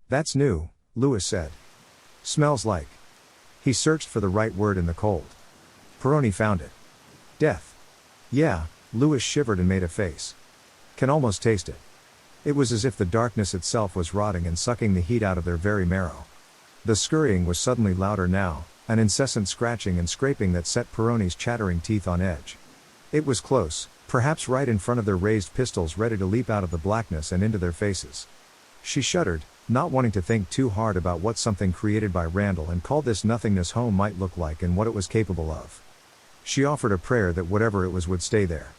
That's new, Lewis said. Smells like. He searched for the right word in the cold. Peroni found it. Death. Yeah, Lewis shivered and made a face. Can almost taste it. It was as if the darkness itself was rotting and sucking the heat out of their very marrow. The scurrying was suddenly louder now, an incessant scratching and scraping that set Peroni's chattering teeth on edge. It was close, perhaps right in front of their raised pistols ready to leap out of the blackness and into their faces. She shuddered, not wanting to think too hard about what something created by Randall and called this nothingness home might look like and what it was capable of. She offered a prayer that whatever it was would stay there.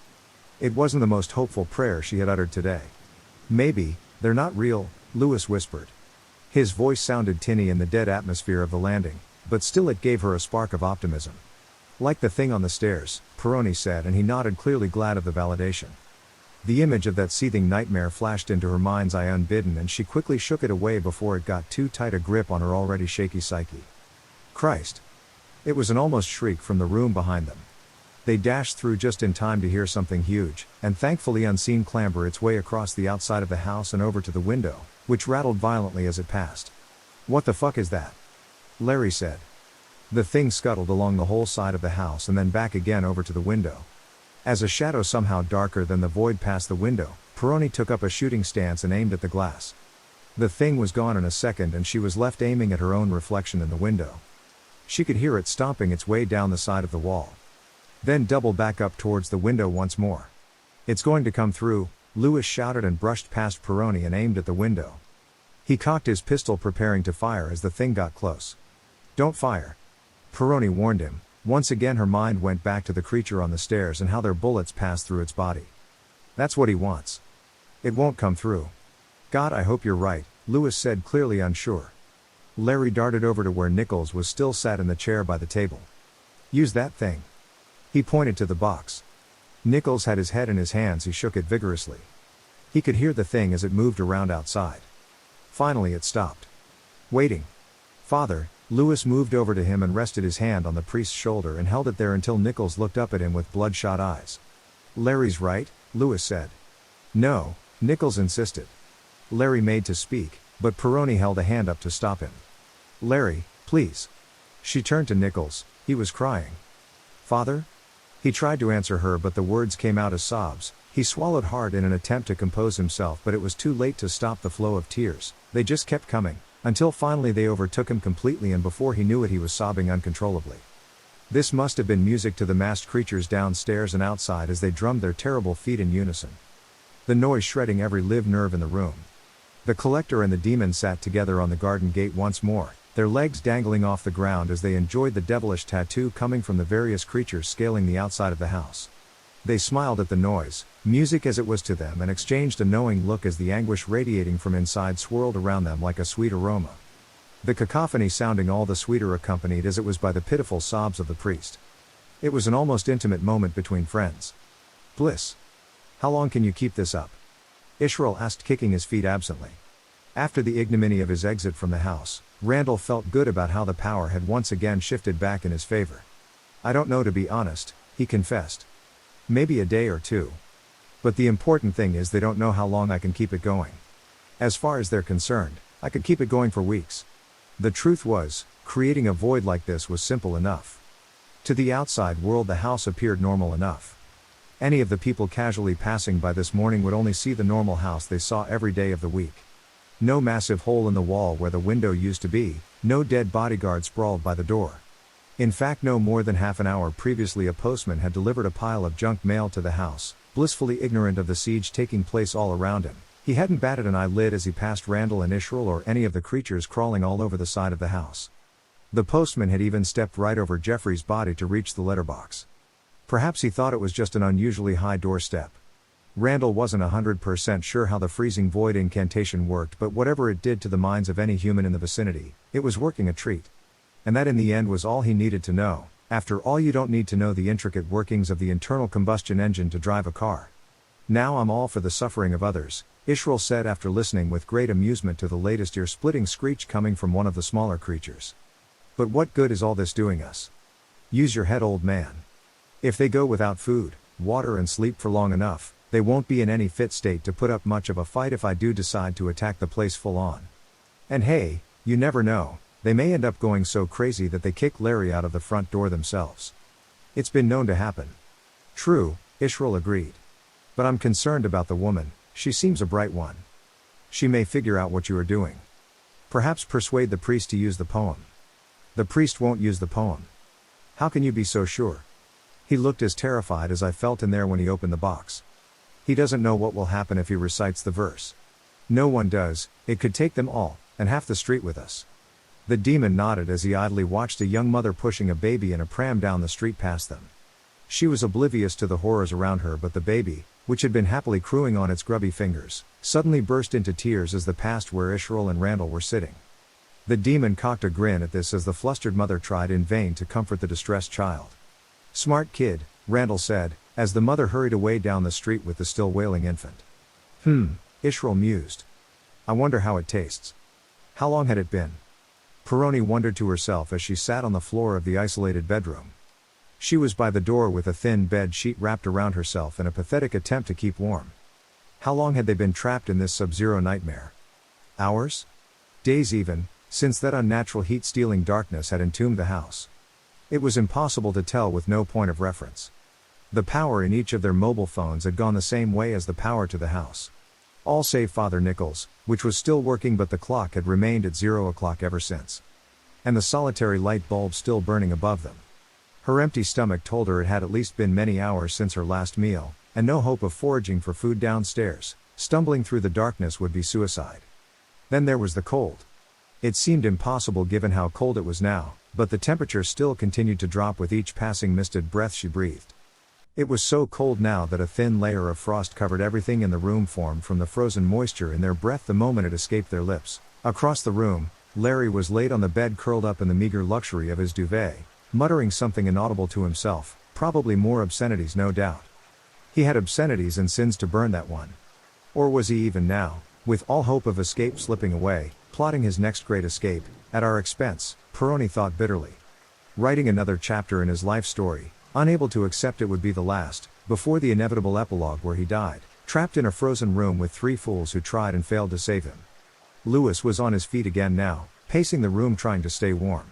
It wasn't the most hopeful prayer she had uttered today. Maybe, they're not real, Lewis whispered. His voice sounded tinny in the dead atmosphere of the landing, but still it gave her a spark of optimism. Like the thing on the stairs, Peroni said, and he nodded, clearly glad of the validation. The image of that seething nightmare flashed into her mind's eye unbidden, and she quickly shook it away before it got too tight a grip on her already shaky psyche. Christ! It was an almost shriek from the room behind them. They dashed through just in time to hear something huge, and thankfully unseen, clamber its way across the outside of the house and over to the window, which rattled violently as it passed. What the fuck is that? Larry said. The thing scuttled along the whole side of the house and then back again over to the window. As a shadow somehow darker than the void passed the window, Peroni took up a shooting stance and aimed at the glass. The thing was gone in a second, and she was left aiming at her own reflection in the window. She could hear it stomping its way down the side of the wall. Then double back up towards the window once more. It's going to come through, Lewis shouted and brushed past Peroni and aimed at the window. He cocked his pistol, preparing to fire as the thing got close. Don't fire. Peroni warned him. Once again her mind went back to the creature on the stairs and how their bullets passed through its body. That's what he wants. It won't come through. God, I hope you're right, Lewis said, clearly unsure. Larry darted over to where Nichols was still sat in the chair by the table. Use that thing. He pointed to the box. Nichols had his head in his hands. He shook it vigorously. He could hear the thing as it moved around outside. Finally it stopped. Waiting. Father, Lewis moved over to him and rested his hand on the priest's shoulder and held it there until Nichols looked up at him with bloodshot eyes. Larry's right, Lewis said. No, Nichols insisted. Larry made to speak, but Peroni held a hand up to stop him. Larry, please. She turned to Nichols. He was crying. Father? He tried to answer her, but the words came out as sobs. He swallowed hard in an attempt to compose himself, but it was too late to stop the flow of tears. They just kept coming, until finally they overtook him completely, and before he knew it he was sobbing uncontrollably. This must have been music to the masked creatures downstairs and outside as they drummed their terrible feet in unison. The noise shredding every live nerve in the room. The collector and the demon sat together on the garden gate once more, their legs dangling off the ground as they enjoyed the devilish tattoo coming from the various creatures scaling the outside of the house. They smiled at the noise, music as it was to them, and exchanged a knowing look as the anguish radiating from inside swirled around them like a sweet aroma. The cacophony sounding all the sweeter accompanied as it was by the pitiful sobs of the priest. It was an almost intimate moment between friends. Bliss. How long can you keep this up? Israel asked, kicking his feet absently. After the ignominy of his exit from the house, Randall felt good about how the power had once again shifted back in his favor. I don't know, to be honest, he confessed. Maybe a day or two. But the important thing is they don't know how long I can keep it going. As far as they're concerned, I could keep it going for weeks. The truth was, creating a void like this was simple enough. To the outside world the house appeared normal enough. Any of the people casually passing by this morning would only see the normal house they saw every day of the week. No massive hole in the wall where the window used to be, no dead bodyguard sprawled by the door. In fact, no more than half an hour previously a postman had delivered a pile of junk mail to the house, blissfully ignorant of the siege taking place all around him. He hadn't batted an eyelid as he passed Randall and Israel or any of the creatures crawling all over the side of the house. The postman had even stepped right over Jeffrey's body to reach the letterbox. Perhaps he thought it was just an unusually high doorstep. Randall wasn't 100% sure how the freezing void incantation worked, but whatever it did to the minds of any human in the vicinity, it was working a treat. And that in the end was all he needed to know. After all, you don't need to know the intricate workings of the internal combustion engine to drive a car. Now I'm all for the suffering of others, Israel said after listening with great amusement to the latest ear-splitting screech coming from one of the smaller creatures. But what good is all this doing us? Use your head, old man. If they go without food, water and sleep for long enough, they won't be in any fit state to put up much of a fight if I do decide to attack the place full on. And hey, you never know, they may end up going so crazy that they kick Larry out of the front door themselves. It's been known to happen. True, Israel agreed. But I'm concerned about the woman, she seems a bright one. She may figure out what you are doing. Perhaps persuade the priest to use the poem. The priest won't use the poem. How can you be so sure? He looked as terrified as I felt in there when he opened the box. He doesn't know what will happen if he recites the verse. No one does, it could take them all, and half the street with us. The demon nodded as he idly watched a young mother pushing a baby in a pram down the street past them. She was oblivious to the horrors around her, but the baby, which had been happily crowing on its grubby fingers, suddenly burst into tears as they passed where Israel and Randall were sitting. The demon cocked a grin at this as the flustered mother tried in vain to comfort the distressed child. "Smart kid," Randall said, as the mother hurried away down the street with the still wailing infant. Israel mused. "I wonder how it tastes. How long had it been?" Peroni wondered to herself as she sat on the floor of the isolated bedroom. She was by the door with a thin bed sheet wrapped around herself in a pathetic attempt to keep warm. How long had they been trapped in this sub-zero nightmare? Hours? Days even, since that unnatural heat-stealing darkness had entombed the house. It was impossible to tell with no point of reference. The power in each of their mobile phones had gone the same way as the power to the house. All save Father Nichols, which was still working, but the clock had remained at 0 o'clock ever since. And the solitary light bulb still burning above them. Her empty stomach told her it had at least been many hours since her last meal, and no hope of foraging for food downstairs. Stumbling through the darkness would be suicide. Then there was the cold. It seemed impossible given how cold it was now, but the temperature still continued to drop with each passing misted breath she breathed. It was so cold now that a thin layer of frost covered everything in the room, formed from the frozen moisture in their breath the moment it escaped their lips. Across the room, Larry was laid on the bed, curled up in the meager luxury of his duvet, muttering something inaudible to himself, probably more obscenities, no doubt. He had obscenities and sins to burn, that one. Or was he even now, with all hope of escape slipping away, plotting his next great escape, at our expense, Peroni thought bitterly. Writing another chapter in his life story, unable to accept it would be the last, before the inevitable epilogue where he died, trapped in a frozen room with 3 fools who tried and failed to save him. Lewis was on his feet again now, pacing the room trying to stay warm.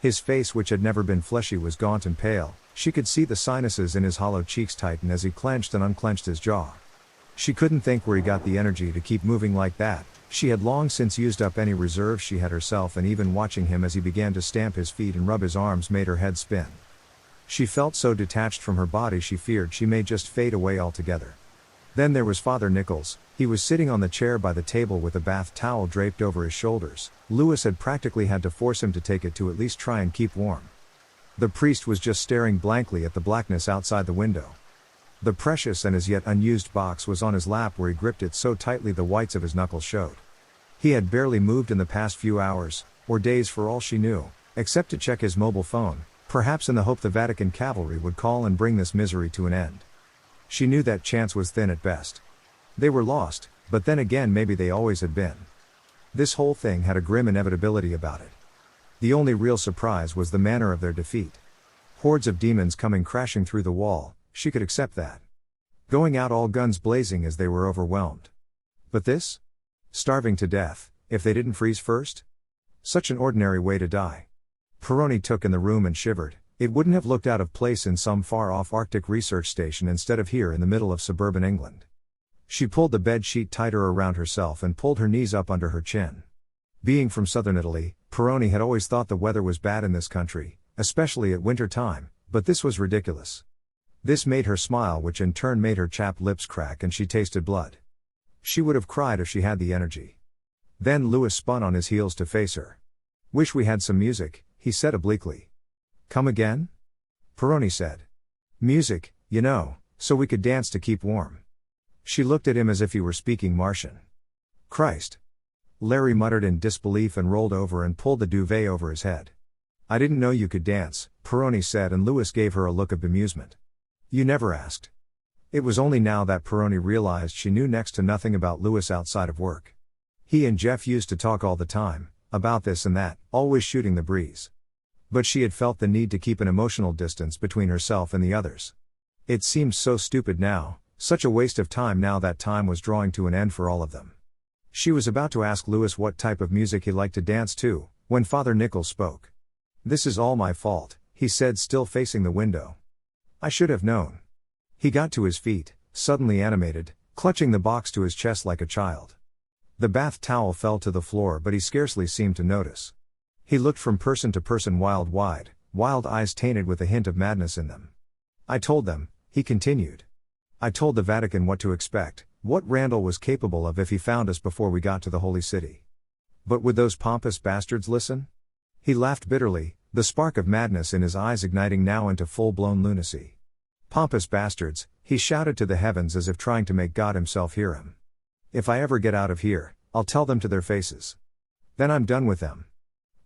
His face, which had never been fleshy, was gaunt and pale. She could see the sinuses in his hollow cheeks tighten as he clenched and unclenched his jaw. She couldn't think where he got the energy to keep moving like that. She had long since used up any reserve she had herself, and even watching him as he began to stamp his feet and rub his arms made her head spin. She felt so detached from her body she feared she may just fade away altogether. Then there was Father Nichols. He was sitting on the chair by the table with a bath towel draped over his shoulders. Lewis had practically had to force him to take it to at least try and keep warm. The priest was just staring blankly at the blackness outside the window. The precious and as yet unused box was on his lap, where he gripped it so tightly the whites of his knuckles showed. He had barely moved in the past few hours, or days for all she knew, except to check his mobile phone, perhaps in the hope the Vatican cavalry would call and bring this misery to an end. She knew that chance was thin at best. They were lost, but then again maybe they always had been. This whole thing had a grim inevitability about it. The only real surprise was the manner of their defeat. Hordes of demons coming crashing through the wall, she could accept that. Going out all guns blazing as they were overwhelmed. But this? Starving to death, if they didn't freeze first? Such an ordinary way to die. Peroni took in the room and shivered. It wouldn't have looked out of place in some far-off Arctic research station instead of here in the middle of suburban England. She pulled the bed sheet tighter around herself and pulled her knees up under her chin. Being from southern Italy, Peroni had always thought the weather was bad in this country, especially at winter time, but this was ridiculous. This made her smile, which in turn made her chapped lips crack, and she tasted blood. She would have cried if she had the energy. Then Lewis spun on his heels to face her. "Wish we had some music," he said obliquely. "Come again?" Peroni said. "Music, you know, so we could dance to keep warm." She looked at him as if he were speaking Martian. "Christ." Larry muttered in disbelief and rolled over and pulled the duvet over his head. "I didn't know you could dance," Peroni said, and Lewis gave her a look of bemusement. "You never asked." It was only now that Peroni realized she knew next to nothing about Lewis outside of work. He and Jeff used to talk all the time, about this and that, always shooting the breeze. But she had felt the need to keep an emotional distance between herself and the others. It seemed so stupid now, such a waste of time now that time was drawing to an end for all of them. She was about to ask Louis what type of music he liked to dance to, when Father Nichols spoke. "This is all my fault," he said, still facing the window. "I should have known." He got to his feet, suddenly animated, clutching the box to his chest like a child. The bath towel fell to the floor, but he scarcely seemed to notice. He looked from person to person, wild eyes tainted with a hint of madness in them. "I told them," he continued. "I told the Vatican what to expect, what Randall was capable of if he found us before we got to the Holy City. But would those pompous bastards listen?" He laughed bitterly, the spark of madness in his eyes igniting now into full-blown lunacy. "Pompous bastards," he shouted to the heavens as if trying to make God himself hear him. "If I ever get out of here, I'll tell them to their faces. Then I'm done with them."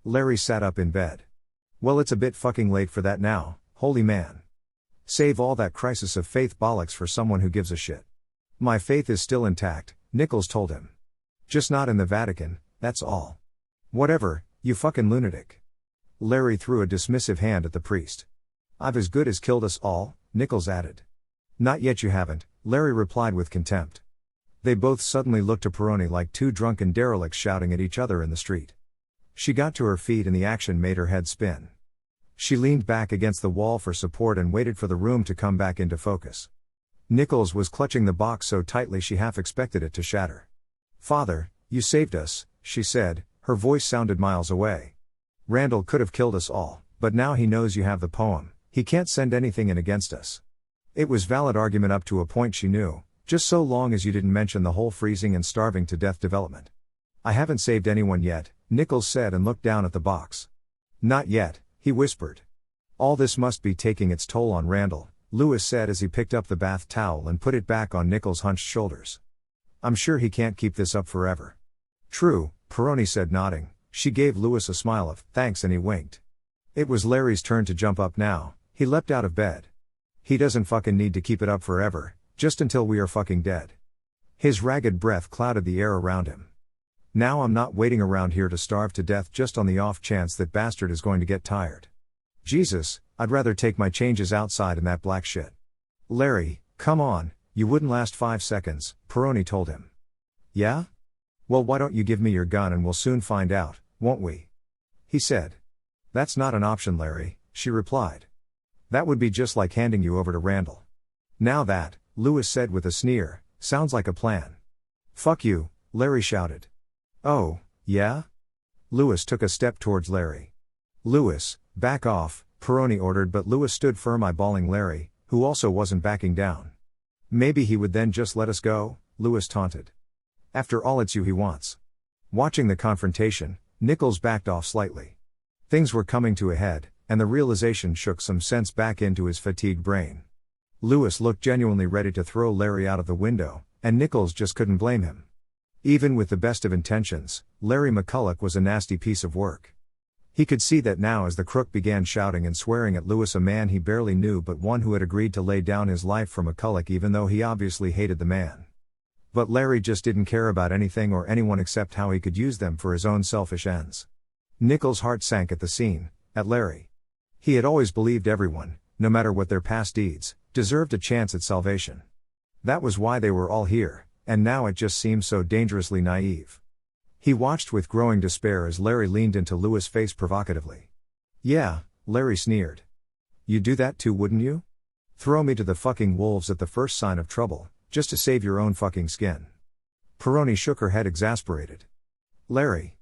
Larry sat up in bed. "Well, it's a bit fucking late for that now, holy man. Save all that crisis of faith bollocks for someone who gives a shit." "My faith is still intact," Nichols told him. "Just not in the Vatican, that's all." "Whatever, you fucking lunatic." Larry threw a dismissive hand at the priest. "I've as good as killed us all," Nichols added. "Not yet, you haven't," Larry replied with contempt. They both suddenly looked to Peroni like two drunken derelicts shouting at each other in the street. She got to her feet and the action made her head spin. She leaned back against the wall for support and waited for the room to come back into focus. Nichols was clutching the box so tightly she half expected it to shatter. "Father, you saved us," she said, her voice sounded miles away. "Randall could have killed us all, but now he knows you have the poem, he can't send anything in against us." It was valid argument up to a point, she knew, just so long as you didn't mention the whole freezing and starving to death development. "I haven't saved anyone yet," Nichols said and looked down at the box. "Not yet," he whispered. "All this must be taking its toll on Randall," Louis said as he picked up the bath towel and put it back on Nichols' hunched shoulders. "I'm sure he can't keep this up forever." "True," Peroni said, nodding. She gave Louis a smile of thanks and he winked. It was Larry's turn to jump up now. He leapt out of bed. "He doesn't fucking need to keep it up forever, just until we are fucking dead." His ragged breath clouded the air around him. "Now I'm not waiting around here to starve to death just on the off chance that bastard is going to get tired. Jesus, I'd rather take my changes outside in that black shit." "Larry, come on, you wouldn't last 5 seconds," Peroni told him. "Yeah? Well, why don't you give me your gun and we'll soon find out, won't we?" he said. "That's not an option, Larry," she replied. "That would be just like handing you over to Randall." "Now that," Louis said with a sneer, "sounds like a plan." "Fuck you," Larry shouted. "Oh, yeah?" Louis took a step towards Larry. "Louis, back off," Peroni ordered, but Louis stood firm, eyeballing Larry, who also wasn't backing down. "Maybe he would then just let us go," Louis taunted. "After all, it's you he wants." Watching the confrontation, Nichols backed off slightly. Things were coming to a head, and the realization shook some sense back into his fatigued brain. Louis looked genuinely ready to throw Larry out of the window, and Nichols just couldn't blame him. Even with the best of intentions, Larry McCulloch was a nasty piece of work. He could see that now as the crook began shouting and swearing at Louis, a man he barely knew but one who had agreed to lay down his life for McCulloch even though he obviously hated the man. But Larry just didn't care about anything or anyone except how he could use them for his own selfish ends. Nichols' heart sank at the scene, at Larry. He had always believed everyone, no matter what their past deeds, deserved a chance at salvation. That was why they were all here, and now it just seemed so dangerously naive. He watched with growing despair as Larry leaned into Louis' face provocatively. "Yeah," Larry sneered. "You'd do that too, wouldn't you? Throw me to the fucking wolves at the first sign of trouble, just to save your own fucking skin." Peroni shook her head, exasperated. "Larry.